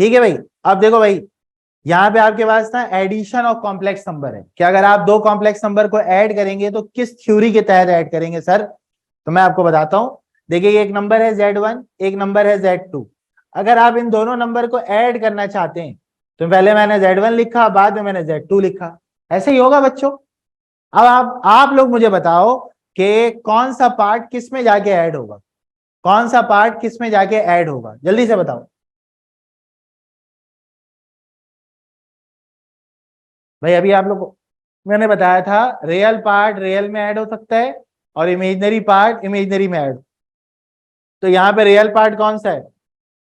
ठीक है भाई। अब देखो भाई, यहाँ पे आपके पास ना एडिशन ऑफ कॉम्प्लेक्स नंबर है कि अगर आप दो कॉम्प्लेक्स नंबर को ऐड करेंगे तो किस थ्योरी के तहत ऐड करेंगे सर, तो मैं आपको बताता हूं। देखिए एक नंबर है Z1, एक नंबर है Z2। अगर आप इन दोनों नंबर को ऐड करना चाहते हैं तो पहले मैंने Z1 लिखा, बाद में मैंने Z2 लिखा, ऐसे ही होगा बच्चों। अब आप लोग मुझे बताओ कि कौन सा पार्ट किस में जाके ऐड होगा, कौन सा पार्ट किस में जाके ऐड होगा, जल्दी से बताओ भाई। अभी आप लोग को मैंने बताया था रियल पार्ट रियल में ऐड हो सकता है और इमेजिनरी पार्ट इमेजिनरी में ऐड। तो यहाँ पे रियल पार्ट कौन सा है?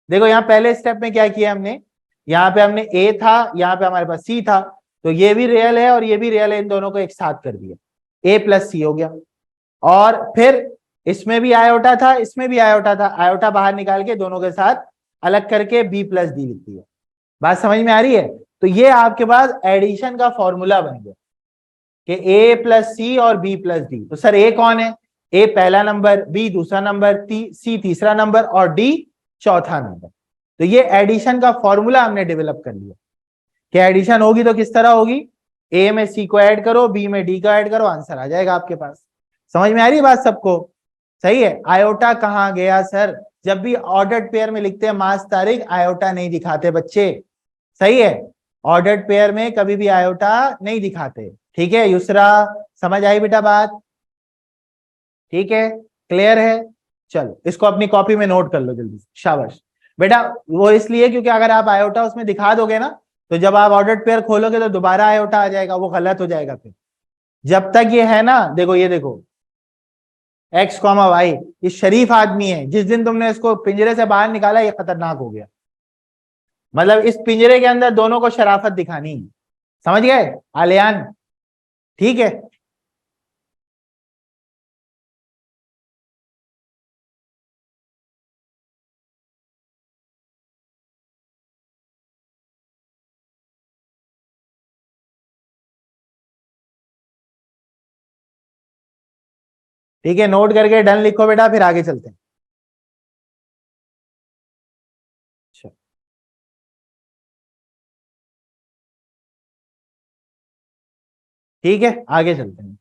देखो यहाँ पहले स्टेप में क्या किया हमने, यहाँ पे हमने ए था, यहाँ पे हमारे पास सी था, तो ये भी रियल है और ये भी रियल है, इन दोनों को एक साथ कर दिया, ए प्लस सी हो गया। और फिर इसमें भी आयोटा था, इसमें भी आयोटा था, आयोटा बाहर निकाल के दोनों के साथ अलग करके बी प्लस डी लिख दिया। बात समझ में आ रही है? तो ये आपके पास एडिशन का फॉर्मूला बन गया कि ए प्लस सी और बी प्लस डी। तो सर ए कौन है? ए पहला नंबर, बी दूसरा नंबर, सी तीसरा नंबर और डी चौथा नंबर। तो ये एडिशन का फॉर्मूला हमने डेवलप कर लिया कि एडिशन होगी तो किस तरह होगी, ए में सी को ऐड करो, बी में डी को ऐड करो, आंसर आ जाएगा आपके पास। समझ में आ रही है बात सबको? सही है। आयोटा कहाँ गया सर? जब भी ऑर्डर्ड पेयर में लिखते हैं मास तारीख, आयोटा नहीं दिखाते बच्चे। सही है, ऑर्डर्ड पेयर में कभी भी आयोटा नहीं दिखाते। ठीक है युसरा, समझ आई बेटा बात? ठीक है, क्लियर है? चलो इसको अपनी कॉपी में नोट कर लो जल्दी से, शाबाश बेटा। वो इसलिए क्योंकि अगर आप आयोटा उसमें दिखा दोगे ना, तो जब आप ऑर्डर्ड पेयर खोलोगे तो दोबारा आयोटा आ जाएगा, वो गलत हो जाएगा फिर। जब तक ये है ना, देखो ये देखो एक्स कॉमा वाई, ये शरीफ आदमी है, जिस दिन तुमने इसको पिंजरे से बाहर निकाला ये खतरनाक हो गया। मतलब इस पिंजरे के अंदर दोनों को शराफत दिखानी है, समझ गए आलियान? ठीक है, ठीक है, नोट करके डन लिखो बेटा, फिर आगे चलते हैं। अच्छा, ठीक है आगे चलते हैं।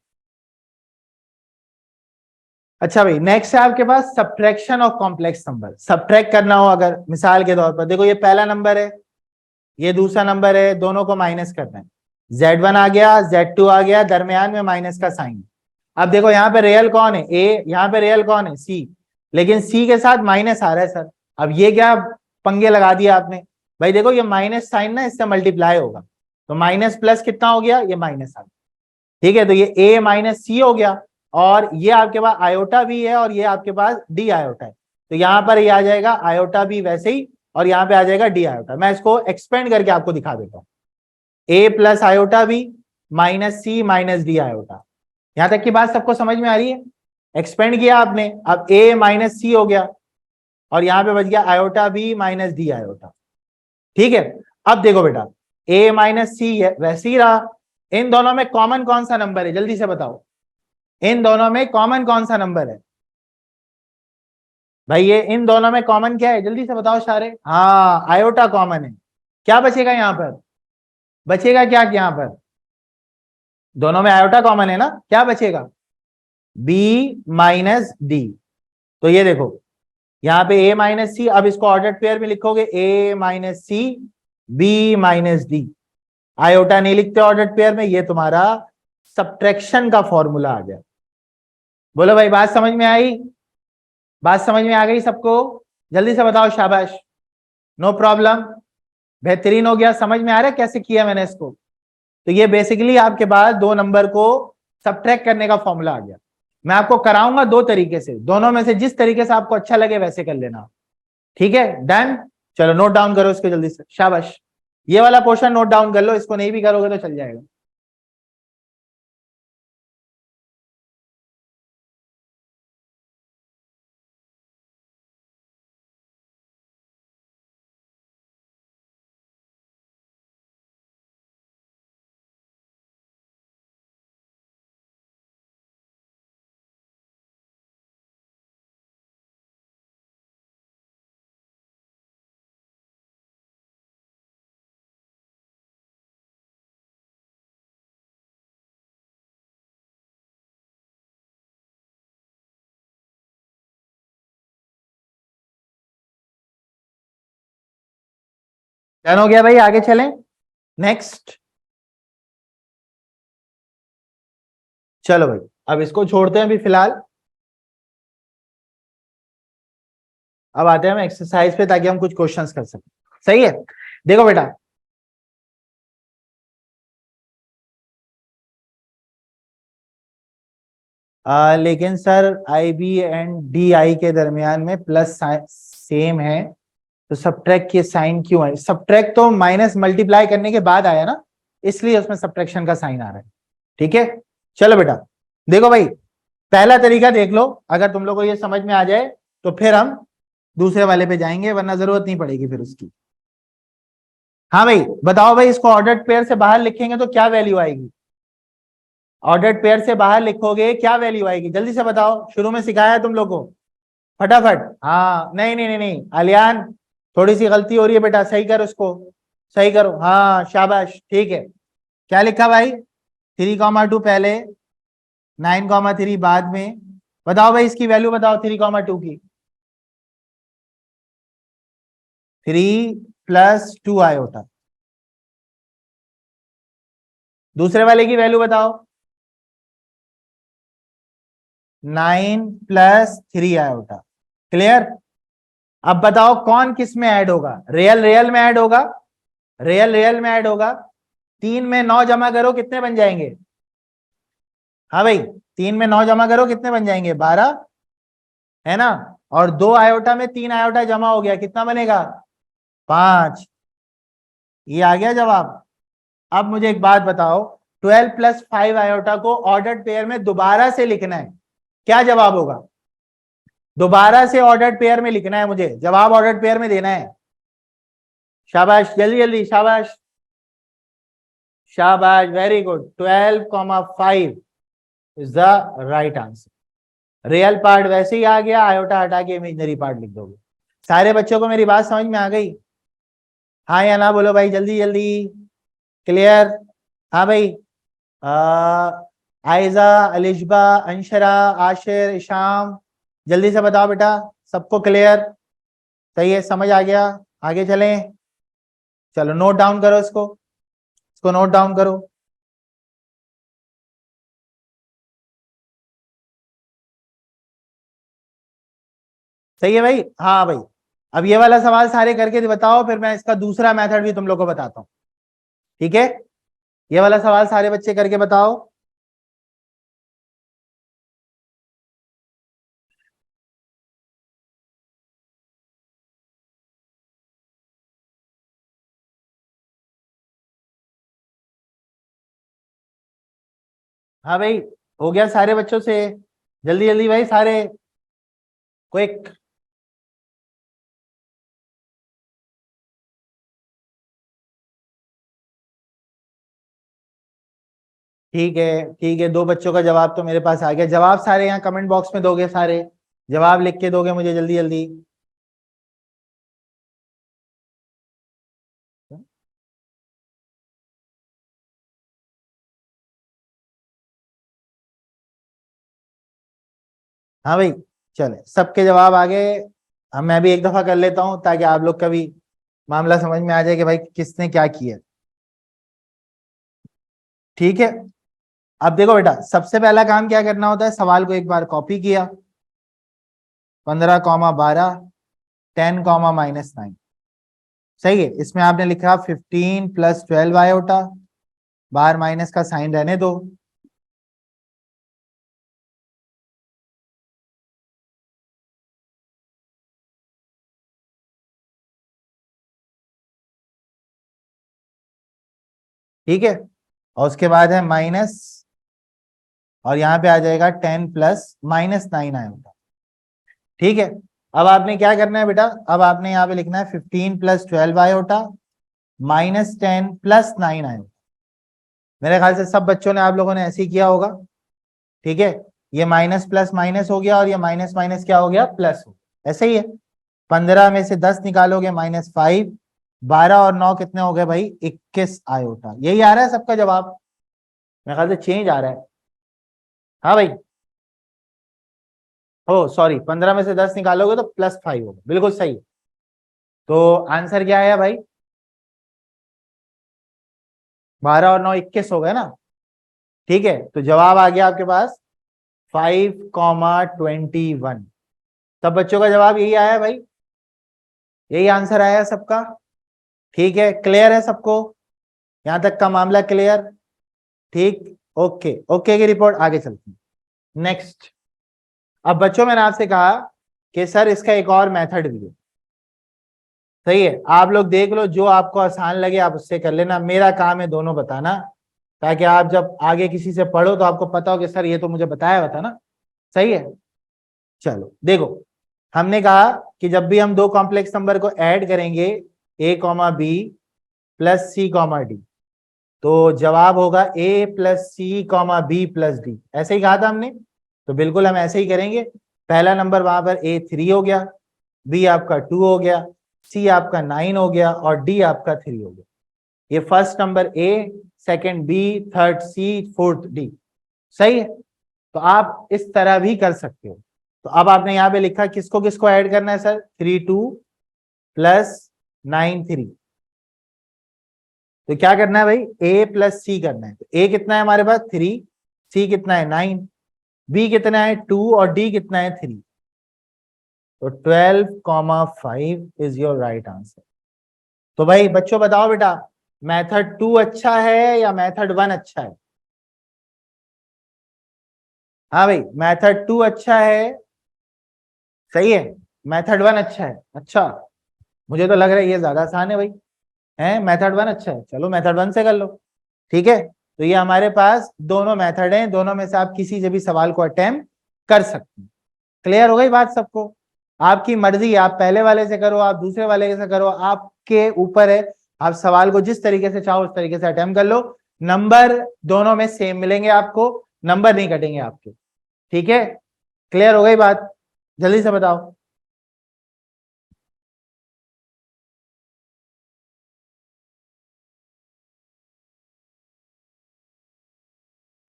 अच्छा भाई, नेक्स्ट है आपके पास subtraction of complex number. Subtract करना हो अगर, मिसाल के तौर पर देखो ये पहला नंबर है, ये दूसरा नंबर है, दोनों को माइनस करना है। Z1 आ गया, Z2 आ गया, दरमियान में माइनस का साइन। अब देखो यहाँ पे रियल कौन है? ए। यहाँ पे रियल कौन है? सी। लेकिन सी के साथ माइनस आ रहा है सर। अब ये क्या पंगे लगा दिया आपने? भाई देखो ये माइनस साइन ना इससे मल्टीप्लाई होगा, तो माइनस प्लस कितना हो गया? ये माइनस आ गया। ठीक है, तो ये ए माइनस सी हो गया, और ये आपके पास आयोटा भी है और ये आपके पास डी आयोटा है। तो यहाँ पर ये आ जाएगा आयोटा भी वैसे ही, और यहाँ पे आ जाएगा डी आयोटा। मैं इसको एक्सपेंड करके आपको दिखा देता हूँ। ए प्लस आयोटा भी माइनस सी माइनस डी आयोटा। यहां तक की बात सबको समझ में आ रही है? एक्सपेंड किया आपने, अब ए माइनस सी हो गया और यहां पे बच गया iota B minus D iota. ठीक है, अब देखो बेटा ए माइनस सी वैसे ही रहा। इन दोनों में कॉमन कौन सा नंबर है, जल्दी से बताओ? इन दोनों में कॉमन कौन सा नंबर है भाई? ये इन दोनों में कॉमन क्या है, जल्दी से बताओ सारे? हाँ आयोटा कॉमन है। क्या बचेगा यहाँ पर? बचेगा क्या यहाँ पर? दोनों में आयोटा कॉमन है ना, क्या बचेगा? B minus D. तो ये देखो यहाँ पे ए माइनस सी, अब इसको ऑर्डर पेयर में लिखोगे A minus C B minus D. Iota नहीं लिखते ऑर्डर पेयर में, ये तुम्हारा सब्ट्रैक्शन का फॉर्मूला आ गया। बोलो भाई बात समझ में आई? बात समझ में आ गई सबको? जल्दी से बताओ शाबाश। नो प्रॉब्लम, बेहतरीन हो गया। समझ में आ रहा है कैसे किया मैंने इसको? तो ये बेसिकली आपके पास दो नंबर को सब्ट्रैक्ट करने का फॉर्मूला आ गया। मैं आपको कराऊंगा दो तरीके से, दोनों में से जिस तरीके से आपको अच्छा लगे वैसे कर लेना। ठीक है डन। चलो नोट डाउन करो इसको जल्दी से, शाबाश। ये वाला पोर्शन नोट डाउन कर लो, इसको नहीं भी करोगे तो चल जाएगा। डन हो गया भाई, आगे चलें नेक्स्ट। चलो भाई अब इसको छोड़ते हैं अभी फिलहाल, अब आते हैं हम एक्सरसाइज पे ताकि हम कुछ क्वेश्चंस कर सकें। सही है, देखो बेटा, लेकिन sir I B and D I के दरमियान में प्लस सेम है, तो सब्ट्रैक्ट के साइन क्यों है? सब्ट्रैक्ट तो माइनस मल्टीप्लाई करने के बाद आया ना, इसलिए उसमें सब्ट्रैक्शन का साइन आ रहा है। ठीक है, चलो बेटा देखो भाई, पहला तरीका देख लो, अगर तुम लोग को ये समझ में आ जाए तो फिर हम दूसरे वाले पे जाएंगे, वरना जरूरत नहीं पड़ेगी फिर उसकी। हाँ भाई बताओ भाई, इसको ऑर्डर्ड पेयर से बाहर लिखेंगे तो क्या वैल्यू आएगी? ऑर्डर्ड पेयर से बाहर लिखोगे क्या वैल्यू आएगी? जल्दी से बताओ, शुरू में सिखाया है तुम लोग को, फटाफट। हाँ नहीं नहीं नहीं नहीं अलियान, थोड़ी सी गलती हो रही है बेटा, सही कर उसको, सही करो, हाँ शाबाश, ठीक है। क्या लिखा भाई? 3,2 पहले, 9,3 बाद में। बताओ भाई इसकी वैल्यू बताओ 3,2 की। 3 + 2 आयोटा। दूसरे वाले की वैल्यू बताओ। 9 + 3 आयोटा। क्लियर? अब बताओ कौन किस में ऐड होगा? रियल रियल में ऐड होगा, रियल रियल में ऐड होगा। 3 में 9 जमा करो कितने बन जाएंगे? हाँ भाई 3 में 9 जमा करो कितने बन जाएंगे? 12, है ना? और 2 आयोटा में 3 आयोटा जमा हो गया, कितना बनेगा? 5। ये आ गया जवाब। अब मुझे एक बात बताओ, 12 + 5 आयोटा को ऑर्डर्ड पेयर में दोबारा से लिखना है, क्या जवाब होगा? दोबारा से ऑर्डर्ड पेयर में लिखना है मुझे, जवाब ऑर्डर्ड पेयर में देना है। शाबाश, जल्दी जल्दी, शाबाश शाबाश, very good. 12,5 is the right answer. Real part वैसे ही आ गया, आयोटा हटा के इमेजिनरी पार्ट लिख दोगे। सारे बच्चों को मेरी बात समझ में आ गई? हाँ या ना बोलो भाई, जल्दी जल्दी। क्लियर? हाँ भाई, आयजा, अलिशबा, अंशरा, आशिर, इशाम, जल्दी से बताओ बेटा, सबको क्लियर? सही है, समझ आ गया? आगे चलें, चलो नोट डाउन करो इसको नोट डाउन करो। सही है भाई, हाँ भाई। अब ये वाला सवाल सारे करके बताओ, फिर मैं इसका दूसरा मेथड भी तुम लोग को बताता हूँ। ठीक है, ये वाला सवाल सारे बच्चे करके बताओ। हाँ भाई, हो गया सारे बच्चों से? जल्दी जल्दी भाई सारे, क्विक। ठीक है ठीक है, 2 बच्चों का जवाब तो मेरे पास आ गया। जवाब सारे यहाँ कमेंट बॉक्स में दोगे, सारे जवाब लिख के दोगे मुझे जल्दी जल्दी। हाँ भाई, चले सबके जवाब आ गए। हम मैं भी एक दफा कर लेता हूँ ताकि आप लोग का भी मामला समझ में आ जाए कि भाई किसने क्या किया। ठीक है, अब देखो बेटा, सबसे पहला काम क्या करना होता है, सवाल को एक बार कॉपी किया, 15,12, 10, -9। सही है, इसमें आपने लिखा 15 + 12 आयोटा, बाहर माइनस का साइन रहने दो। ठीक है, और उसके बाद है माइनस, और यहाँ पे आ जाएगा 10 + -9 आयोटा। ठीक है, अब आपने क्या करना है बेटा, अब आपने यहाँ पे लिखना है 15 + 12 आयोटा, -10 + 9 आयोटा। मेरे ख्याल से सब बच्चों ने, आप लोगों ने ऐसे ही किया होगा। ठीक है, ये माइनस प्लस माइनस हो गया, और ये माइनस माइनस क्या हो गया? प्लस हो गया। ऐसे ही है, 15 में से 10 निकालोगे -5, 12 और 9 कितने हो गए भाई? 21 आयोटा। यही आ रहा है सबका जवाब, मेरे ख्याल से चेंज आ रहा है। हाँ भाई, ओ सॉरी, 15 में से 10 निकालोगे तो +5 होगा, बिल्कुल सही। तो आंसर क्या आया भाई? 12 और 9 21 हो गए ना। ठीक है, तो जवाब आ गया आपके पास 5,21। सब बच्चों का जवाब यही आया भाई, यही आंसर आया सबका। ठीक है, क्लियर है सबको, यहां तक का मामला क्लियर? ठीक, ओके ओके की रिपोर्ट, आगे चलते हैं नेक्स्ट। अब बच्चों मैंने आपसे कहा कि सर इसका एक और मेथड भी है। सही है, आप लोग देख लो, जो आपको आसान लगे आप उससे कर लेना, मेरा काम है दोनों बताना, ताकि आप जब आगे किसी से पढ़ो तो आपको पता हो कि सर ये तो मुझे बताया हुआ था ना। सही है, चलो देखो, हमने कहा कि जब भी हम दो कॉम्प्लेक्स नंबर को ऐड करेंगे a comma B plus C comma D, तो जवाब होगा a plus C comma B plus D. ऐसे ही कहा था हमने, तो बिल्कुल हम ऐसे ही करेंगे। पहला नंबर वहां पर a 3 हो गया, b आपका 2 हो गया, c आपका 9 हो गया और d आपका 3 हो गया। ये first number a, second b, third c, fourth d। सही है, तो आप इस तरह भी कर सकते हो। तो अब आपने यहाँ पे लिखा किसको किसको ऐड करना है सर, 3 2 प्लस 9 3। तो क्या करना है भाई, a प्लस सी करना है। तो a कितना है हमारे पास 3, c कितना है 9, b कितना है 2 और d कितना है 3। तो 12,5 इज योर राइट आंसर। तो भाई बच्चों बताओ बेटा, मेथड 2 अच्छा है या मेथड 1 अच्छा है? हाँ भाई, मेथड 2 अच्छा है, सही है, मेथड 1 अच्छा है। अच्छा, मुझे तो लग रहा है ये ज्यादा आसान है भाई, है मेथड 1 अच्छा है, चलो मेथड 1 से कर लो। ठीक है, तो ये हमारे पास दोनों मेथड हैं, दोनों में से आप किसी से भी सवाल को अटेम्प्ट कर सकते हैं। क्लियर हो गई बात सबको? आपकी मर्जी, आप पहले वाले से करो, आप दूसरे वाले से करो, आपके ऊपर है। आप सवाल को जिस तरीके से चाहो उस तरीके से अटेम्प्ट कर लो, नंबर दोनों में सेम मिलेंगे आपको, नंबर नहीं कटेंगे आपके। ठीक है, क्लियर हो गई बात? जल्दी से बताओ।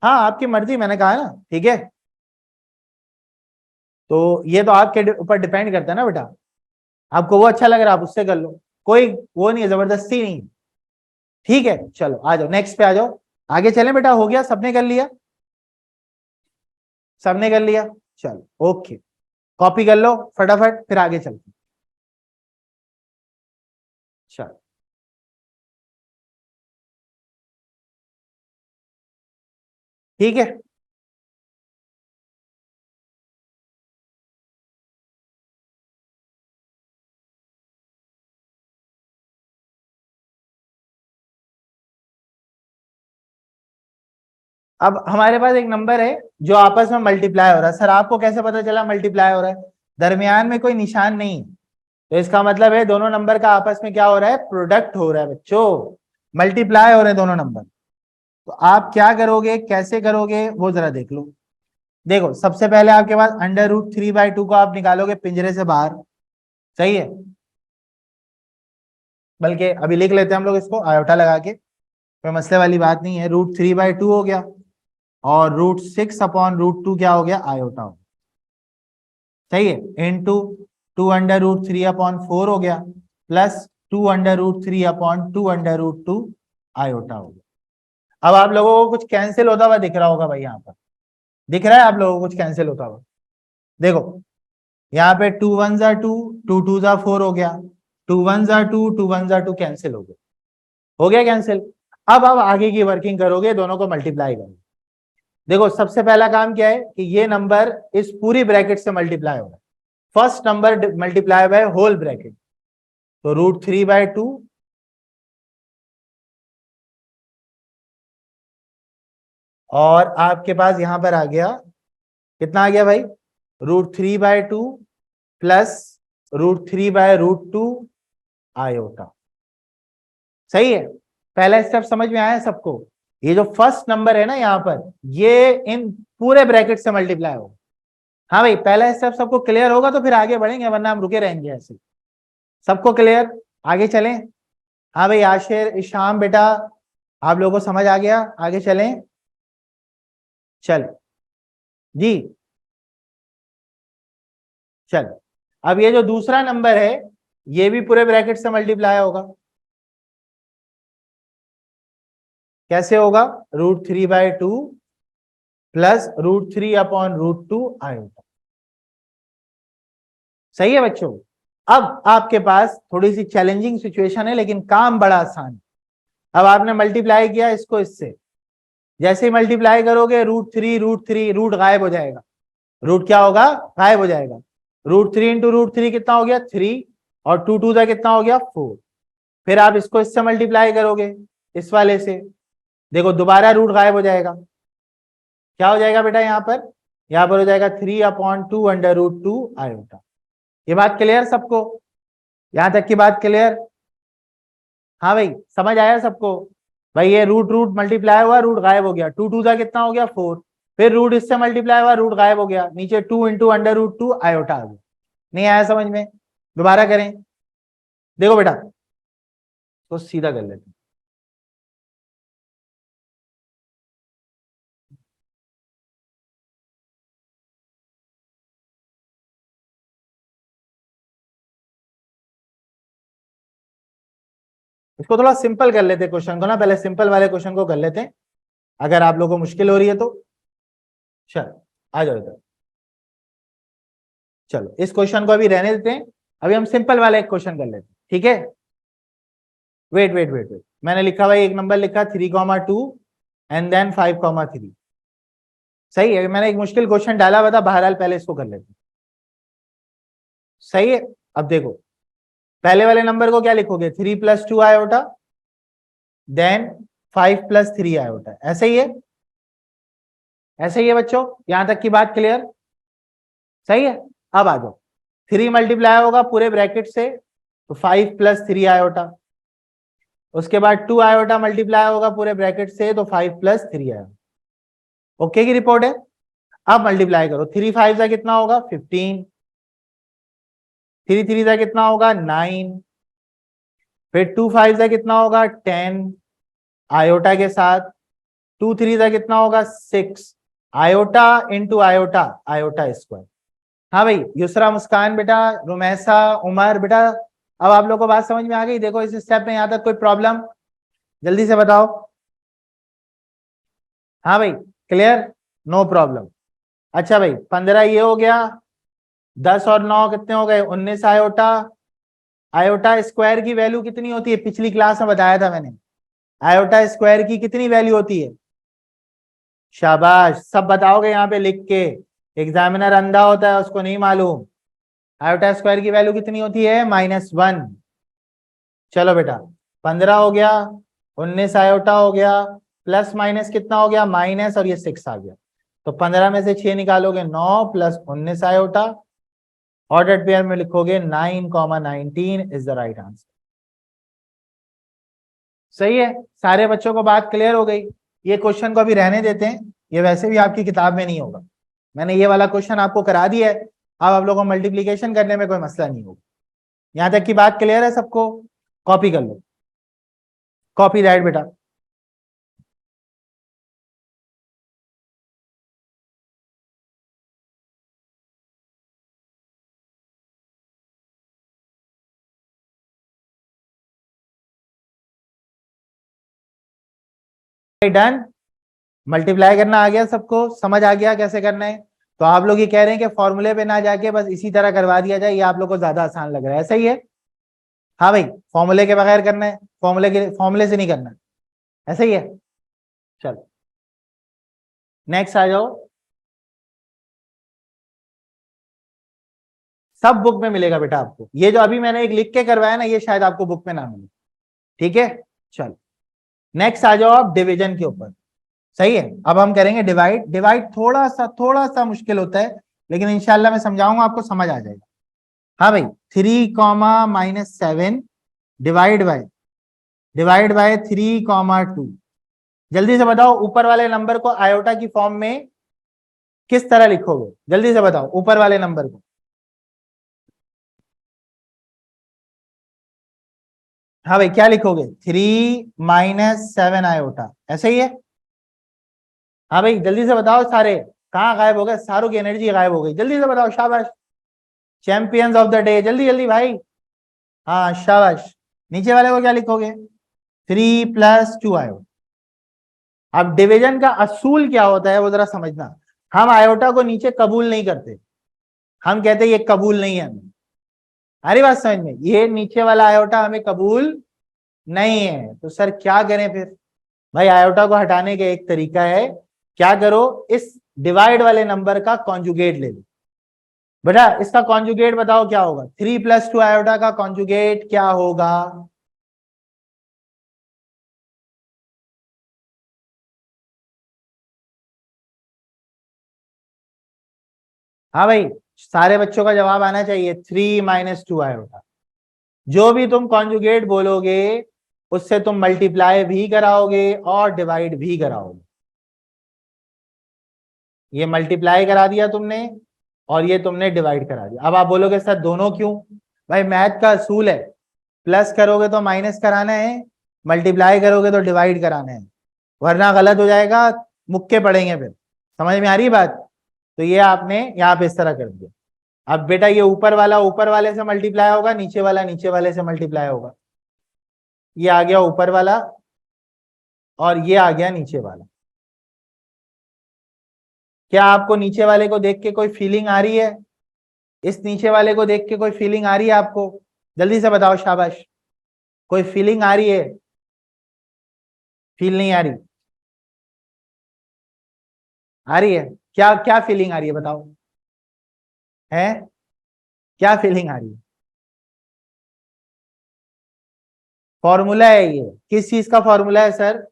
हाँ आपकी मर्जी, मैंने कहा है ना। ठीक है, तो ये तो आपके ऊपर डिपेंड करता है ना बेटा, आपको वो अच्छा लग रहा है आप उससे कर लो, कोई वो नहीं है, जबरदस्ती नहीं। ठीक है, चलो आ जाओ नेक्स्ट पे आ जाओ, आगे चलें बेटा। हो गया, सबने कर लिया? सबने कर लिया, चलो ओके, कॉपी कर लो फटाफट, फिर आगे चलते हैं। चलो ठीक है, अब हमारे पास एक नंबर है जो आपस में मल्टीप्लाई हो रहा है। सर आपको कैसे पता चला मल्टीप्लाई हो रहा है? दरमियान में कोई निशान नहीं है, तो इसका मतलब है दोनों नंबर का आपस में क्या हो रहा है, प्रोडक्ट हो रहा है बच्चों, मल्टीप्लाई हो रहे हैं दोनों नंबर। तो आप क्या करोगे, कैसे करोगे, वो जरा देख लो। देखो सबसे पहले आपके पास √3/2 को आप निकालोगे पिंजरे से बाहर। सही है, बल्कि अभी लिख लेते हैं हम लोग इसको आयोटा लगा के, कोई मसले वाली बात नहीं है। √3/2 हो गया और √6/√2 क्या हो गया, आयोटा हो गया। सही है, इंटू 2√3/4 हो गया, प्लस 2√3/2√2 आयोटा हो गया। अब आप लोगों को कुछ कैंसिल होता हुआ दिख रहा होगा भाई, यहाँ पर दिख रहा है आप लोगों को कुछ कैंसिल होता हुआ? देखो यहाँ पे 2 1 जा 2, 2 2 जा 4 हो गया, 2 1 जा 2, 2 1 जा 2 कैंसिल हो गया कैंसिल। अब आप आगे की वर्किंग करोगे, दोनों को मल्टीप्लाई करोगे। देखो सबसे पहला काम क्या है कि ये नंबर इस पूरी ब्रैकेट से मल्टीप्लाई हो रहा है, first number multiply by whole bracket, तो √3/2 और आपके पास यहां पर आ गया, कितना आ गया भाई, √3/2 प्लस √3/√2 आयोटा। सही है, पहला स्टेप समझ में आया सबको? ये जो फर्स्ट नंबर है ना यहाँ पर, ये इन पूरे ब्रैकेट से मल्टीप्लाई होगा। हाँ भाई, पहला स्टेप सबको क्लियर होगा तो फिर आगे बढ़ेंगे, वरना हम रुके रहेंगे ऐसे। सबको क्लियर, आगे चलें? हाँ भाई, आशिर इशाम बेटा, आप लोगों को समझ आ गया, आगे चलें? चल जी, चल। अब ये जो दूसरा नंबर है, ये भी पूरे ब्रैकेट से मल्टीप्लाई होगा। कैसे होगा, √3/2 प्लस √3/√2 आयोटा। सही है बच्चों। अब आपके पास थोड़ी सी चैलेंजिंग सिचुएशन है लेकिन काम बड़ा आसान है। अब आपने मल्टीप्लाई किया इसको इससे, जैसे ही मल्टीप्लाई करोगे √3 रूट गायब हो जाएगा, रूट क्या होगा, गायब हो जाएगा। √3 इंटू √3 कितना हो गया 3, और 2 2 कितना हो गया 4। फिर आप इसको इससे मल्टीप्लाई करोगे इस वाले से, देखो दोबारा रूट गायब हो जाएगा। क्या हो जाएगा बेटा यहाँ पर हो जाएगा 3/2 आयोटा। ये बात क्लियर सबको, यहां तक की बात क्लियर। हाँ भाई समझ आया सबको। भाई ये रूट रूट मल्टीप्लाई हुआ, रूट गायब हो गया, 2 2 कितना हो गया 4, फिर रूट इससे मल्टीप्लाई हुआ, रूट गायब हो गया, नीचे 2 इंटू √2 आयोटा आ गया। नहीं आया समझ में, दोबारा करें। देखो बेटा तो सीधा कर लेते हैं। इसको थोड़ा सिंपल कर लेते क्वेश्चन को ना, पहले सिंपल वाले क्वेश्चन को कर लेते हैं, अगर आप लोगों को मुश्किल हो रही है तो। चलो आ जाओ इधर। चलो इस क्वेश्चन को अभी रहने देते हैं, अभी हम सिंपल वाला एक क्वेश्चन कर लेते हैं, ठीक है। वेट वेट वेट वेट, मैंने लिखा भाई एक नंबर लिखा 3,2 एंड देन 5,3। सही है, मैंने एक मुश्किल क्वेश्चन डाला हुआ था, बहरहाल पहले इसको कर लेते हैं। सही है। अब देखो पहले वाले नंबर को क्या लिखोगे, 3+2 आयोटा देन 5+3 आयोटा, ऐसे ही है, ऐसे ही है बच्चों, यहां तक की बात क्लियर। सही है। अब आ जाओ, 3 मल्टीप्लाई होगा पूरे ब्रैकेट से तो 5+3 आयोटा, उसके बाद 2 आयोटा मल्टीप्लाई होगा पूरे ब्रैकेट से तो 5+3 आयोटा। ओके की रिपोर्ट है। अब मल्टीप्लाई करो, 3 5 का कितना होगा 15, 3 3 का कितना होगा 9, फिर 2 5 का कितना होगा 10 आयोटा के साथ, 2 3 का कितना होगा 6 iota into iota, iota square. हाँ भाई युसरा, मुस्कान बेटा, रुमैसा, उमर बेटा, अब आप लोगों को बात समझ में आ गई। देखो इस स्टेप में यहां तक कोई प्रॉब्लम, जल्दी से बताओ। हाँ भाई क्लियर, नो प्रॉब्लम। अच्छा भाई 15 ये हो गया, 10 और 9 कितने हो गए 19 आयोटा। आयोटा स्क्वायर की वैल्यू कितनी होती है, पिछली क्लास में बताया था मैंने, आयोटा स्क्वायर की कितनी वैल्यू होती है। शाबाश, सब बताओगे यहाँ पे लिख के, एग्जामिनर अंधा होता है उसको नहीं मालूम। आयोटा स्क्वायर की वैल्यू कितनी होती है -1। चलो बेटा 15 हो गया, 19 आयोटा हो गया, प्लस माइनस कितना हो गया माइनस, और ये 6 आ गया, तो 15 में से 6 निकालोगे 9 प्लस 19 आयोटा, ऑर्डर्ड पेयर में लिखोगे 9,19 इज द राइट आंसर। सही है, सारे बच्चों को बात क्लियर हो गई। ये क्वेश्चन को अभी रहने देते हैं, ये वैसे भी आपकी किताब में नहीं होगा, मैंने ये वाला क्वेश्चन आपको करा दिया है, अब आप लोगों को मल्टीप्लीकेशन करने में कोई मसला नहीं होगा। यहां तक की बात क्लियर है सबको, कॉपी कर लो, कॉपी दैट बेटा। डन, मल्टीप्लाई करना आ गया सबको, समझ आ गया कैसे करना है। तो आप लोग ये कह रहे हैं कि फॉर्मूले पे ना जाके बस इसी तरह करवा दिया जाए, ये आप लोग को ज्यादा आसान लग रहा है, ऐसा ही है। हाँ भाई फॉर्मूले के बगैर करना है, फॉर्मूले से नहीं करना है, ऐसा ही है। चलो नेक्स्ट आ जाओ, सब बुक में मिलेगा बेटा आपको, ये जो अभी मैंने एक लिख के करवाया ना ये शायद आपको बुक में ना मिले, ठीक है। चलो नेक्स्ट आ जाओ आप डिवीजन के ऊपर। सही है, अब हम करेंगे डिवाइड। डिवाइड थोड़ा सा मुश्किल होता है, लेकिन इंशाल्लाह मैं समझाऊंगा आपको, समझ आ जाएगा। हाँ भाई 3,-7 डिवाइड बाय 3,2। जल्दी से बताओ ऊपर वाले नंबर को आयोटा की फॉर्म में किस तरह लिखोगे, जल्दी से बताओ ऊपर वाले नंबर को। हाँ भाई क्या लिखोगे 3-7 आयोटा, ऐसे ही है। हाँ भाई जल्दी से बताओ सारे, कहाँ गायब हो गए, सारों की एनर्जी गायब हो गई, जल्दी से बताओ, शाबाश, चैंपियंस ऑफ द डे, जल्दी जल्दी भाई। हाँ शाबाश, नीचे वाले को क्या लिखोगे 3+2 आयोटा। अब डिवीजन का असूल क्या होता है वो जरा समझना। हम आयोटा को नीचे कबूल नहीं करते, हम कहते ये कबूल नहीं है हमें। अरे बात समझ में, ये नीचे वाला आयोटा हमें कबूल नहीं है, तो सर क्या करें फिर? भाई आयोटा को हटाने का एक तरीका है, क्या करो, इस डिवाइड वाले नंबर का कॉन्जुगेट ले लो। बेटा इसका कॉन्जुगेट बताओ क्या होगा? 3+2 आयोटा का कॉन्जुगेट क्या होगा? हाँ भाई, सारे बच्चों का जवाब आना चाहिए 3 - 2 आयोटा। जो भी तुम कॉन्जुगेट बोलोगे उससे तुम मल्टीप्लाई भी कराओगे और डिवाइड भी कराओगे। ये मल्टीप्लाई करा दिया तुमने और ये तुमने डिवाइड करा दिया। अब आप बोलोगे सर दोनों क्यों? भाई मैथ का असूल है, प्लस करोगे तो माइनस कराना है, मल्टीप्लाई करोगे तो डिवाइड कराना है, वरना गलत हो जाएगा, मुक्के पड़ेंगे फिर। समझ में आ रही बात? तो ये आपने यहाँ पे इस तरह कर दिया। अब बेटा ये ऊपर वाला ऊपर वाले से मल्टीप्लाई होगा, नीचे वाला नीचे वाले से मल्टीप्लाई होगा। ये आ गया ऊपर वाला और ये आ गया नीचे वाला। क्या आपको नीचे वाले को देख के कोई फीलिंग आ रही है? इस नीचे वाले को देख के कोई फीलिंग आ रही है आपको? जल्दी से बताओ, शाबाश। कोई फीलिंग आ रही है? फील नहीं आ रही? आ रही है? क्या क्या फीलिंग आ रही है बताओ? है? क्या फीलिंग आ रही है? फॉर्मूला है ये। किस चीज का फॉर्मूला है sir?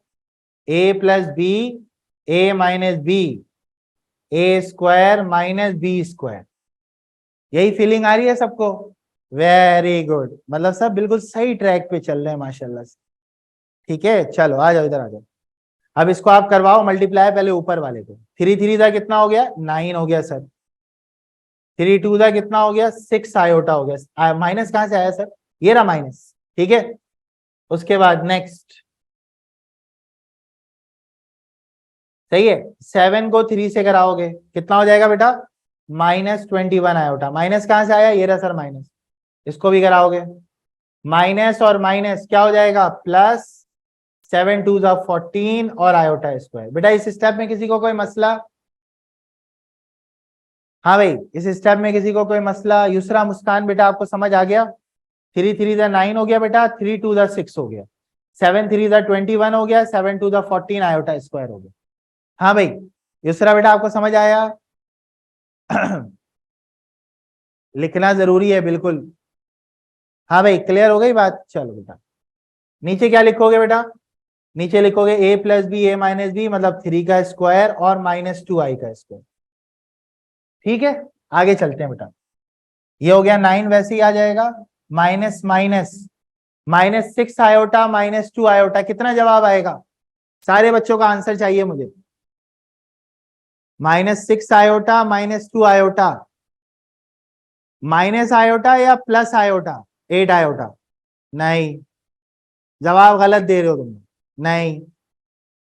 A+B, A-B, A² - B²। यही फीलिंग आ रही है सबको? वेरी गुड, मतलब सब बिल्कुल सही ट्रैक पे चल रहे हैं माशाल्लाह से। ठीक है, चलो आ जाओ, इधर आ जाओ। अब इसको आप करवाओ मल्टीप्लाई, पहले ऊपर वाले को। 3 3 का कितना हो गया? 9 हो गया सर। 3 2 का कितना हो गया? 6 आयोटा हो गया। माइनस कहां से आया सर? ये रहा माइनस। ठीक है, उसके बाद नेक्स्ट। सही है, 7 को 3 से कराओगे कितना हो जाएगा बेटा? -21 आयोटा। माइनस कहां से आया? ये रहा सर माइनस। इसको भी कराओगे, माइनस और माइनस क्या हो जाएगा? प्लस। 7 2 14 और आयोटा स्क्वायर। बेटा इस स्टेप में किसी को कोई मसला? हाँ भाई, इस स्टेप में किसी को कोई मसला? युसरा, मुस्कान, बेटा आपको समझ आ गया? 3 3 9 हो गया बेटा, 3 2 6 हो गया, 7 3 21 हो गया, 7 2 14 आयोटा स्क्वायर हो गया। हाँ भाई, युसरा बेटा आपको समझ आया? लिखना जरूरी है बिल्कुल। हाँ भाई, क्लियर हो गई बात? चलो बेटा, नीचे क्या लिखोगे बेटा? नीचे लिखोगे A+B, A-B, मतलब 3 का स्क्वायर और -2i का स्क्वायर। ठीक है, आगे चलते हैं बेटा। ये हो गया 9, वैसे ही आ जाएगा। माइनस माइनस, -6 आयोटा -2 आयोटा, कितना जवाब आएगा? सारे बच्चों का आंसर चाहिए मुझे। -6 आयोटा -2 आयोटा, माइनस आयोटा या प्लस आयोटा? 8 आयोटा? नहीं, जवाब गलत दे रहे हो तुम। नहीं,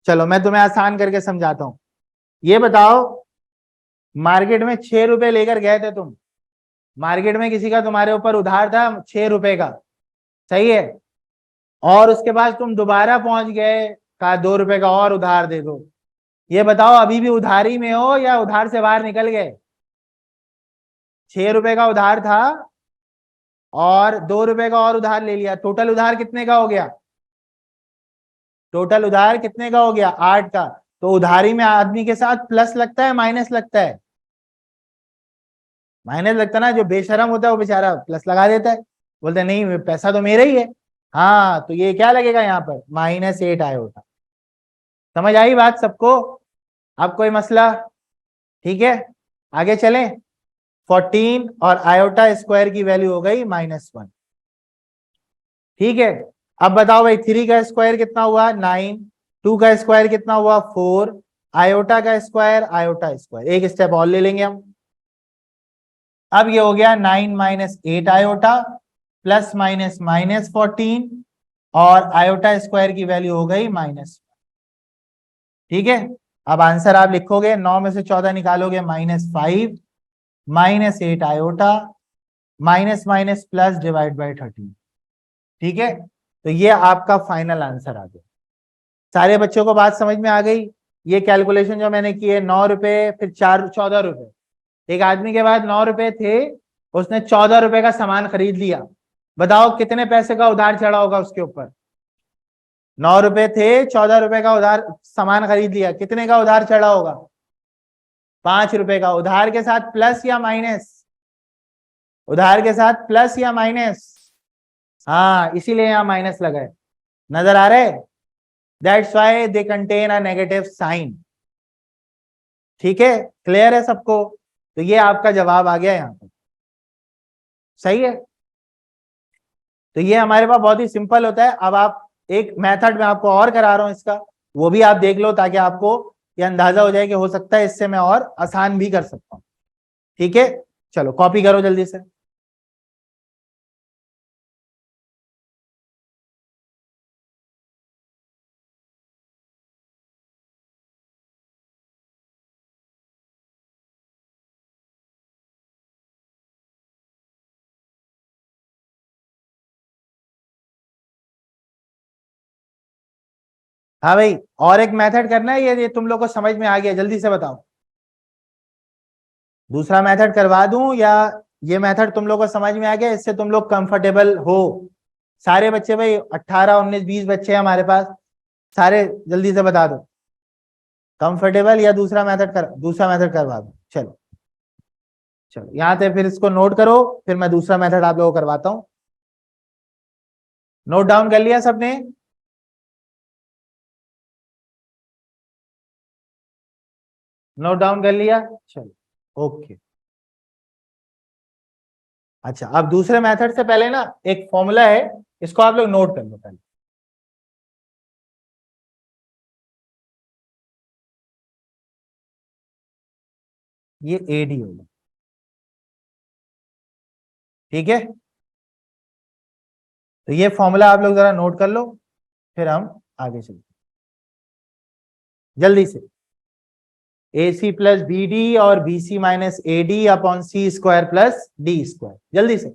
चलो मैं तुम्हें आसान करके समझाता हूं। ये बताओ, मार्केट में 6 रुपए लेकर गए थे तुम, मार्केट में किसी का तुम्हारे ऊपर उधार था 6 रुपए का, सही है, और उसके बाद तुम दोबारा पहुंच गए, कहा 2 रुपए का और उधार दे दो। ये बताओ अभी भी उधारी में हो या उधार से बाहर निकल गए? 6 रुपए का उधार था और 2 रुपए का और उधार ले लिया, टोटल उधार कितने का हो गया? टोटल उधार कितने का हो गया? 8 का। तो उधारी में आदमी के साथ प्लस लगता है माइनस लगता है? माइनस लगता है ना, जो बेशरम होता है वो बेचारा प्लस लगा देता है, बोलते नहीं पैसा तो मेरा ही है। हाँ, तो ये क्या लगेगा यहाँ पर? -8 आया होता। समझ आई बात सबको? अब कोई मसला? ठीक है, आगे चलें। 14 और आयोटा स्क्वायर की वैल्यू हो गई -1। ठीक है, अब बताओ भाई 3 का स्क्वायर कितना हुआ? 9। 2 का स्क्वायर कितना हुआ? 4। आयोटा स्क्वायर, एक स्टेप और ले लेंगे हम। अब ये हो गया 9 - 8 आयोटा प्लस माइनस -14 और आयोटा स्क्वायर की वैल्यू हो गई -। ठीक है, अब आंसर आप लिखोगे, 9 में से 14 निकालोगे -5, -8 iota, minus minus plus divide by 13। ठीक है, तो ये आपका फाइनल आंसर आ गया। सारे बच्चों को बात समझ में आ गई? ये कैलकुलेशन जो मैंने की है, 9 रुपए फिर 14 रुपए। एक आदमी के पास 9 रुपए थे, उसने 14 रुपए का सामान खरीद लिया। बताओ कितने पैसे का उधार चढ़ा होगा उसके ऊपर? 9 रुपए थे, 14 रुपए का उधार सामान खरीद लिया, कितने का उधार चढ़ा होगा? 5 रुपए का। उधार के साथ प्लस या माइनस? उधार के साथ प्लस या माइनस? हाँ, इसीलिए यहाँ माइनस लगा है। नजर आ रहा है? That's why they contain a negative sign. ठीक है, क्लियर है सबको? तो ये आपका जवाब आ गया यहाँ पर। सही है। तो ये हमारे पास बहुत ही सिंपल होता है। अब आप एक मेथड में आपको और करा रहा हूं इसका, वो भी आप देख लो ताकि आपको ये अंदाजा हो जाए कि हो सकता है इससे मैं और आसान भी कर सकता हूं। ठीक है, चलो कॉपी करो जल्दी से। हाँ भाई, और एक मेथड करना है, ये तुम लोग को समझ में आ गया? जल्दी से बताओ, दूसरा मेथड करवा दूं या ये मेथड तुम लोग को समझ में आ गया, इससे तुम लोग कंफर्टेबल हो? सारे बच्चे भाई, 18 19 20 बच्चे हैं हमारे पास, सारे जल्दी से बता दो कंफर्टेबल या दूसरा मेथड करवा दो। चलो चलो, यहाँ से फिर इसको नोट करो, फिर मैं दूसरा मेथड आप लोगों को करवाता हूँ। नोट डाउन कर लिया सबने? नोट डाउन कर लिया? चलो ओके। अच्छा, अब दूसरे मेथड से पहले ना एक फॉर्मूला है, इसको आप लोग नोट कर लो पहले। ये एडी होगा, ठीक है? तो ये फॉर्मूला आप लोग जरा नोट कर लो, फिर हम आगे चलते जल्दी से। A C plus B D और B C minus A D upon C square plus D square, जल्दी से।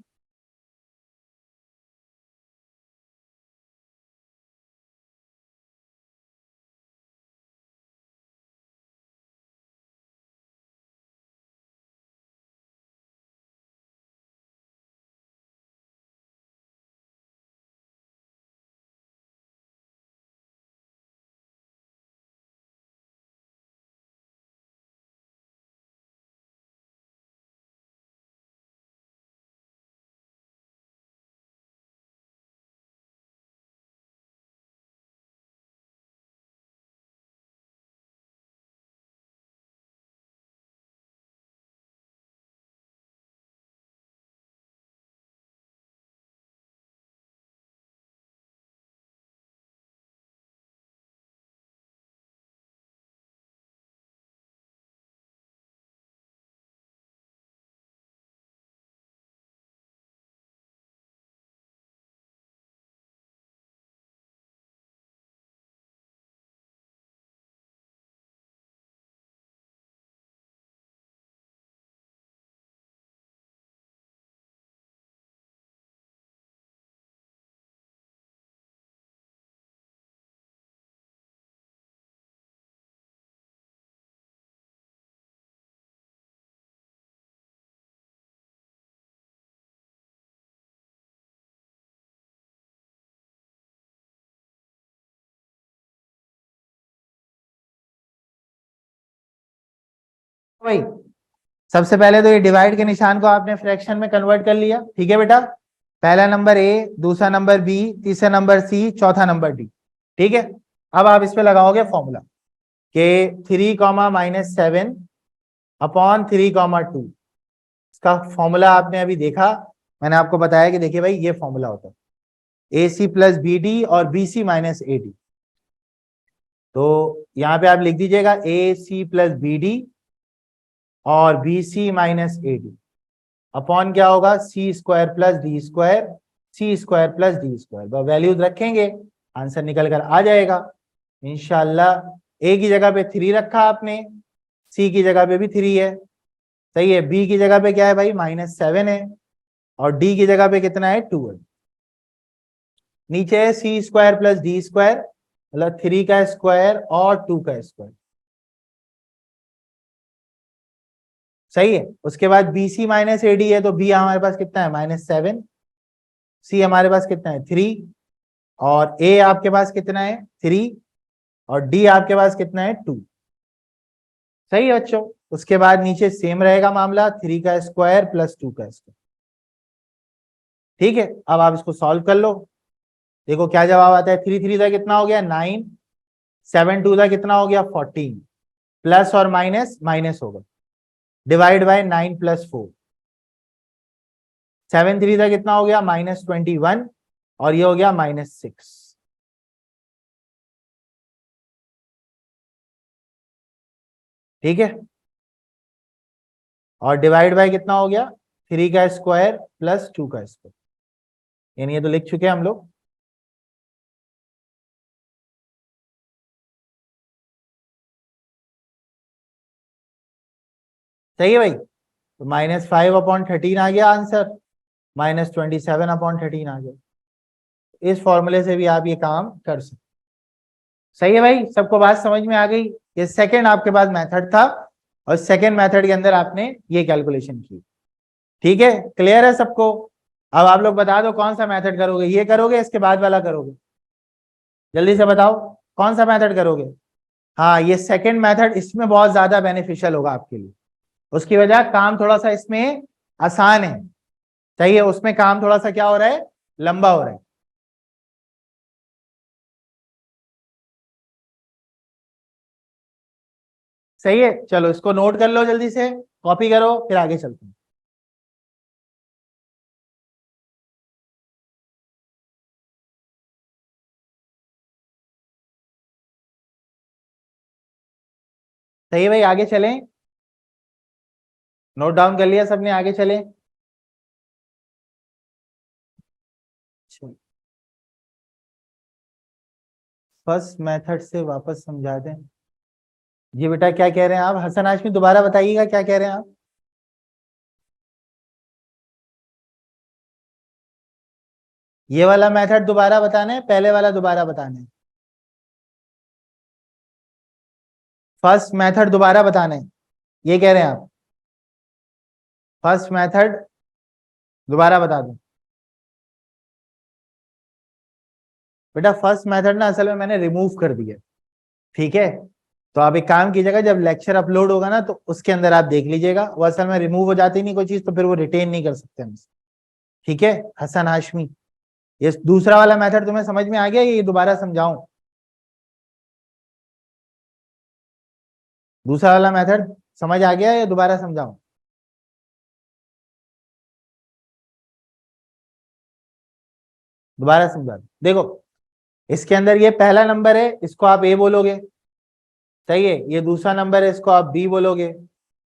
भाई, सबसे पहले तो ये डिवाइड के निशान को आपने फ्रैक्शन में कन्वर्ट कर लिया, ठीक है बेटा? पहला नंबर ए, दूसरा नंबर बी, तीसरा नंबर सी, चौथा नंबर डी, ठीक है? अब आप इस पे लगाओगे फॉर्मूला के 3, -7 अपॉन 3, 2। इसका फॉर्मूला आपने अभी देखा, मैंने आपको बताया कि देखिए भाई ये फॉर्मूला होता है A C plus B D और B C minus A D. तो यहाँ पे आप लिख दीजिएगा A C plus B D और B C minus A D upon क्या होगा, C square plus D square, C square plus D square. Values रखेंगे, आंसर निकल कर आ जाएगा इंशाल्लाह। ए की जगह पे 3 रखा आपने, सी की जगह पे भी 3 है, सही है। बी की जगह पे क्या है भाई, -7 है, और डी की जगह पे कितना है, 2 है। नीचे है सी स्क्वायर प्लस डी स्क्वायर, मतलब 3 का स्क्वायर और 2 का स्क्वायर, सही है। उसके बाद BC माइनस AD है, तो B हमारे पास कितना है -7, C हमारे पास कितना है 3, और A आपके पास कितना है 3, और D आपके पास कितना है 2, सही है बच्चों। उसके बाद नीचे सेम रहेगा मामला, 3 का स्क्वायर प्लस 2 का स्क्वायर। ठीक है, अब आप इसको सॉल्व कर लो, देखो क्या जवाब आता है। 3 3 का कितना हो गया 9, 7 2 का कितना हो गया 14, प्लस और माइनस माइनस होगा, डिवाइड बाय 9 प्लस 4, 7 3 का कितना हो गया -21, और ये हो गया -6। ठीक है, और डिवाइड बाय कितना हो गया 3 का स्क्वायर प्लस 2 का स्क्वायर, यानी ये तो लिख चुके हैं हम लोग। सही है भाई, तो -5/13 आ गया आंसर, -27/13 आ गया। इस फॉर्मूले से भी आप ये काम कर सकते। सही है भाई, सबको बात समझ में आ गई। ये सेकंड आपके पास मेथड था, और सेकंड मेथड के अंदर आपने ये कैलकुलेशन की। ठीक है, क्लियर है सबको। अब आप लोग बता दो कौन सा मेथड करोगे, ये करोगे इसके बाद वाला करोगे, जल्दी से बताओ कौन सा मेथड करोगे। हाँ, ये सेकंड मेथड, इसमें बहुत ज्यादा बेनिफिशियल होगा आपके लिए। उसकी वजह काम थोड़ा सा इसमें आसान है, सही है, उसमें काम थोड़ा सा क्या हो रहा है, लंबा हो रहा है। सही है, चलो इसको नोट कर लो, जल्दी से कॉपी करो, फिर आगे चलते हैं। सही है भाई, आगे चलें। नोट डाउन कर लिया सबने, आगे चलें। फर्स्ट मेथड से वापस समझा दें। जी बेटा, क्या कह रहे हैं आप, हसन हाशमी दोबारा बताइएगा क्या कह रहे हैं आप। ये वाला मेथड दोबारा बताना है, पहले वाला दोबारा बताना है। फर्स्ट मेथड दोबारा बताना है, ये कह रहे हैं आप। फर्स्ट मेथड दोबारा बता दूं। बेटा फर्स्ट मेथड ना असल में मैंने रिमूव कर दिया, ठीक है। तो आप एक काम कीजिएगा, जब लेक्चर अपलोड होगा ना तो उसके अंदर आप देख लीजिएगा, वो असल में रिमूव हो जाती नहीं कोई चीज तो फिर वो रिटेन नहीं कर सकते हम। ठीक है हसन हाशमी, ये दूसरा वाला मेथड तुम्हें समझ में आ गया, ये दोबारा समझाऊं। दूसरा वाला मेथड समझ आ गया या दोबारा समझाऊं। दोबारा समझा दूं। देखो, इसके अंदर ये पहला नंबर है, इसको आप ए बोलोगे, सही है। ये दूसरा नंबर है, इसको आप बी बोलोगे।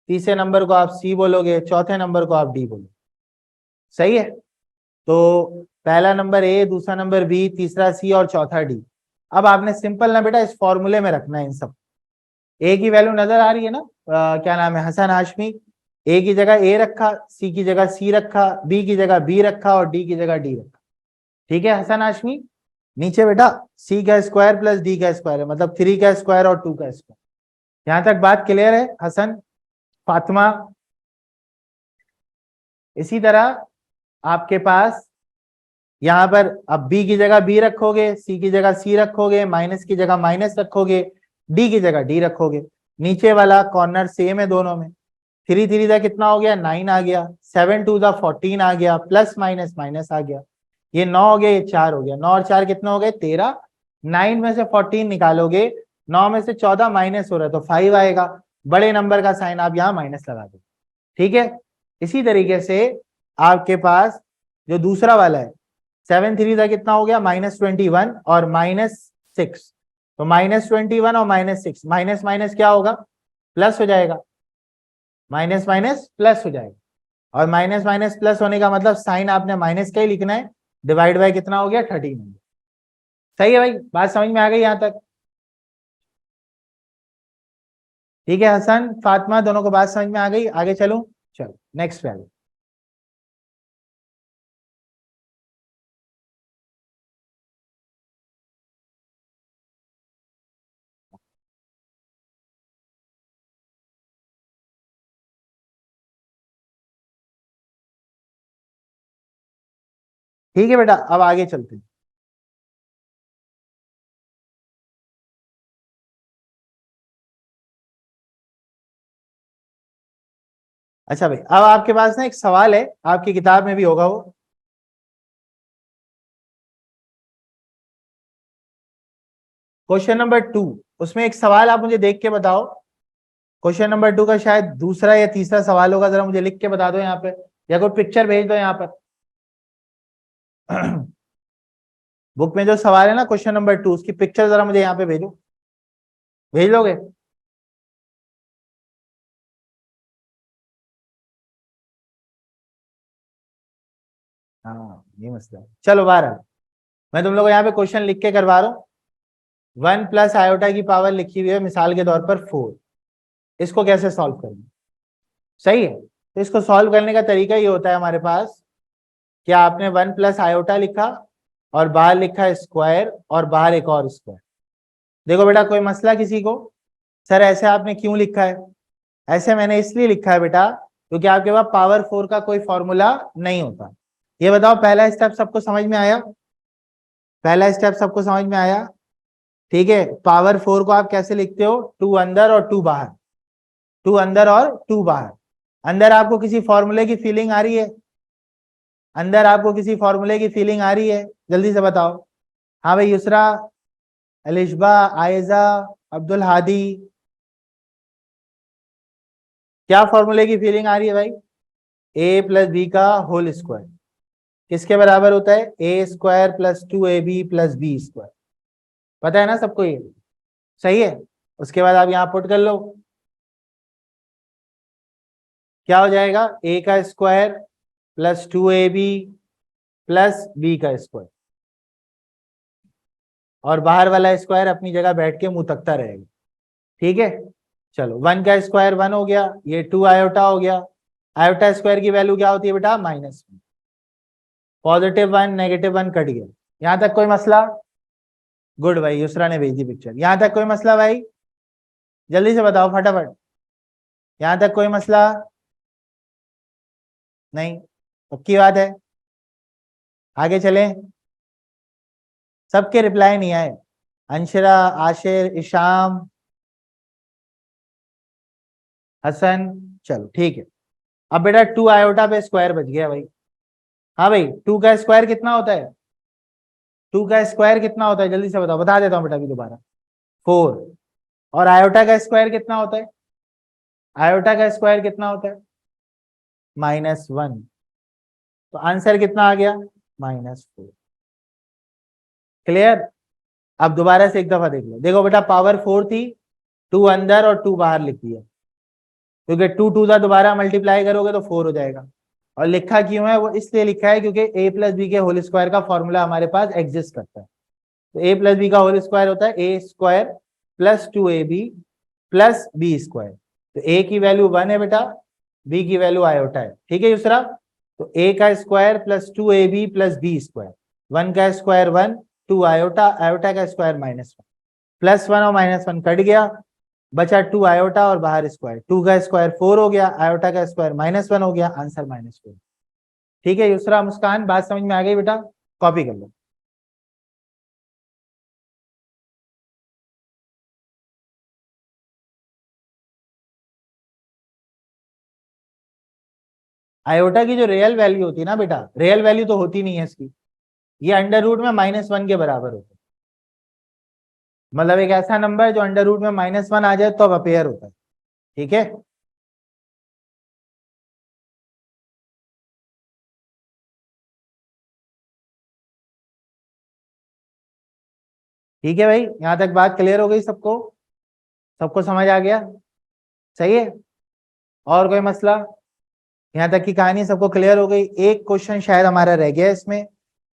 तीसरे नंबर को आप सी बोलोगे, चौथे नंबर को आप डी बोलोगे, सही है। तो पहला नंबर ए, दूसरा नंबर बी, तीसरा सी और चौथा डी। अब आपने सिंपल ना बेटा इस फॉर्मूले में रखना है इन सब। ए की वैल्यू नजर आ रही है ना, क्या नाम है हसन हाशमी। ए की जगह ए रखा, सी की जगह सी रखा, बी की जगह बी रखा, और डी की जगह डी रखा। ठीक है हसन हाशमी, नीचे बेटा सी का स्क्वायर प्लस डी का स्क्वायर है, मतलब 3 का स्क्वायर और 2 का स्क्वायर। यहां तक बात क्लियर है हसन, फातिमा। इसी तरह आपके पास यहाँ पर अब बी की जगह बी रखोगे, सी की जगह सी रखोगे, माइनस की जगह माइनस रखोगे, डी की जगह डी रखोगे। नीचे वाला कॉर्नर सेम है दोनों में। 3 3 का कितना हो गया 9 आ गया, 7 2 का 14 आ गया, प्लस माइनस माइनस आ गया, ये 9 हो गया, ये 4 हो गया, 9 और 4 कितना हो गए 13। 9 में से 14 निकालोगे, 9 में से 14 माइनस हो रहा है तो 5 आएगा, बड़े नंबर का साइन आप यहाँ माइनस लगा दो। ठीक है, इसी तरीके से आपके पास जो दूसरा वाला है 7 3 का कितना हो गया -21 और -6, तो -21 और -6, माइनस माइनस क्या होगा प्लस हो जाएगा, माइनस माइनस प्लस हो जाएगा, और माइनस माइनस प्लस होने का मतलब साइन आपने माइनस का ही लिखना है, डिवाइड बाय कितना हो गया 13। सही है भाई, बात समझ में आ गई यहां तक। ठीक है हसन फातिमा, दोनों को बात समझ में आ गई, आगे चलूं। चलो नेक्स्ट वैल्यू। ठीक है बेटा, अब आगे चलते हैं। अच्छा भाई, अब आपके पास ना एक सवाल है, आपकी किताब में भी होगा वो। क्वेश्चन नंबर 2, उसमें एक सवाल आप मुझे देख के बताओ। क्वेश्चन नंबर 2 का शायद दूसरा या तीसरा सवाल होगा, जरा मुझे लिख के बता दो यहाँ पे, या कोई पिक्चर भेज दो यहाँ पर। बुक में जो सवाल है ना क्वेश्चन नंबर 2, उसकी पिक्चर जरा मुझे यहाँ पे भेजो, भेज लोगे? हाँ ये मसला है। चलो 12, मैं तुम लोग को यहाँ पे क्वेश्चन लिख के करवा रहा हूँ। 1 + i की पावर लिखी हुई है मिसाल के तौर पर 4, इसको कैसे सॉल्व करेंगे? सही है, तो इसको सॉल्व करने का तरीका ये होता है हमारे पास कि आपने 1 + i लिखा और बाहर लिखा स्क्वायर और बाहर एक और स्क्वायर। देखो बेटा, कोई मसला किसी को? सर ऐसे आपने क्यों लिखा है? ऐसे मैंने इसलिए लिखा है बेटा क्योंकि आपके पास पावर 4 का कोई फॉर्मूला नहीं होता। ये बताओ, पहला स्टेप सबको समझ में आया? पहला स्टेप सबको समझ में आया? ठीक है, पावर 4 को आप कैसे लिखते हो? 2 अंदर और 2 बाहर, 2 अंदर और 2 बाहर। अंदर आपको किसी फॉर्मूले की फीलिंग आ रही है? अंदर आपको किसी फॉर्मूले की फीलिंग आ रही है? जल्दी से बताओ। हाँ भाई, युसरा, अलिशबा, आयजा, अब्दुल हादी, क्या फॉर्मूले की फीलिंग आ रही है भाई? a + b का होल स्क्वायर किसके बराबर होता है? a² + 2ab + b²। पता है ना सबको ये? सही है। उसके बाद आप यहाँ पुट कर लो, क्या हो जाएगा? a² + 2ab + b², और बाहर वाला स्क्वायर अपनी जगह बैठ के मुंह तकता रहेगा। ठीक है, चलो 1 का स्क्वायर 1 हो गया, ये 2 आयोटा हो गया। आयोटा स्क्वायर की वैल्यू क्या होती है बेटा? -1। +1 -1 कट गया। यहां तक कोई मसला? गुड भाई, युसरा ने भेजी पिक्चर। यहां तक कोई मसला भाई? जल्दी से बताओ फटाफट। यहां तक कोई मसला? नहीं? पक्की बात है? आगे चलें? सबके रिप्लाई नहीं आए। अंशरा, आशिर, इशाम, हसन, चलो ठीक है। अब बेटा 2 आयोटा पे स्क्वायर बच गया भाई। हाँ भाई, 2 का स्क्वायर कितना होता है? 2 का स्क्वायर कितना होता है? जल्दी से बताओ, बता देता हूँ बेटा अभी दोबारा। 4। और आयोटा का स्क्वायर कितना होता है? आयोटा का स्क्वायर कितना होता है? -1। तो आंसर कितना आ गया? -4। क्लियर? अब दोबारा से एक दफा देख लो। देखो बेटा, पावर 4 थी, 2 अंदर और 2 बाहर लिख दिया, क्योंकि 2 2 का दोबारा मल्टीप्लाई करोगे तो 4 हो जाएगा। और लिखा क्यों है? वो इसलिए लिखा है क्योंकि a + b के होल स्क्वायर का फॉर्मूला हमारे पास एग्जिस्ट करता है। तो a + b का होल स्क्वायर होता है a² + 2ab + b²। तो a की वैल्यू 1 है बेटा, b की वैल्यू आयोटा है। ठीक है दूसरा, तो a² + 2ab + b²। 1 का स्क्वायर 1, 2 आयोटा, आयोटा का स्क्वायर -1, +1 और -1 कट गया, बचा 2 आयोटा और बाहर स्क्वायर। 2 का स्क्वायर 4 हो गया, आयोटा का स्क्वायर -1 हो गया, आंसर -4। ठीक है दूसरा, मुस्कान बात समझ में आ गई बेटा? कॉपी कर लो। आयोटा की जो रियल वैल्यू होती है ना बेटा, रियल वैल्यू तो होती नहीं है इसकी, ये अंडर रूट में -1 के बराबर होता है। मतलब एक ऐसा नंबर जो अंडर रूट में -1 आ जाए तो अब अपेयर होता है। ठीक है, ठीक है भाई, यहां तक बात क्लियर हो गई सबको? सबको समझ आ गया? सही है। और कोई मसला? यहाँ तक की कहानी सबको क्लियर हो गई? एक क्वेश्चन शायद हमारा रह गया इसमें।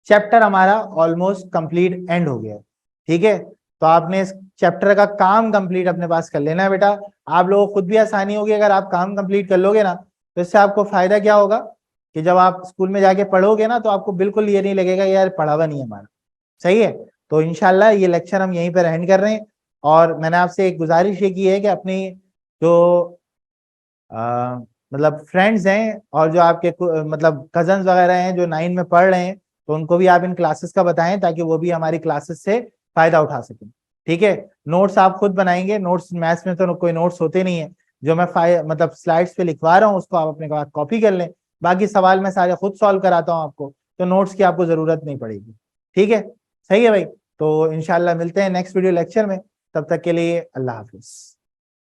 चैप्टर हमारा ऑलमोस्ट कंप्लीट एंड हो गया है। ठीक है, तो आपने इस चैप्टर का काम कंप्लीट अपने पास कर लेना है बेटा। आप लोगों को खुद भी आसानी होगी अगर आप काम कंप्लीट कर लोगे ना, तो इससे आपको फायदा क्या होगा कि जब आप स्कूल में जाके पढ़ोगे ना, तो आपको बिल्कुल ये नहीं लगेगा यार पढ़ा हुआ नहीं है हमारा। सही है, तो इंशाल्लाह ये लेक्चर हम यहीं पर एंड कर रहे हैं। और मैंने आपसे एक गुजारिश ये की है कि अपनी जो मतलब फ्रेंड्स हैं और जो आपके मतलब कजन्स वगैरह हैं जो 9 में पढ़ रहे हैं, तो उनको भी आप इन क्लासेस का बताएं ताकि वो भी हमारी क्लासेस से फायदा उठा सकें। ठीक है, नोट्स आप खुद बनाएंगे, नोट्स मैथ्स में तो कोई नोट्स होते नहीं है, जो मैं मतलब स्लाइड्स पे लिखवा रहा हूँ उसको आप अपने पास कॉपी कर लें, बाकी सवाल मैं सारे खुद सॉल्व कराता हूँ आपको, तो नोट्स की आपको जरूरत नहीं पड़ेगी। ठीक है, सही है भाई। तो इंशाल्लाह मिलते हैं नेक्स्ट वीडियो लेक्चर में, तब तक के लिए अल्लाह हाफिज।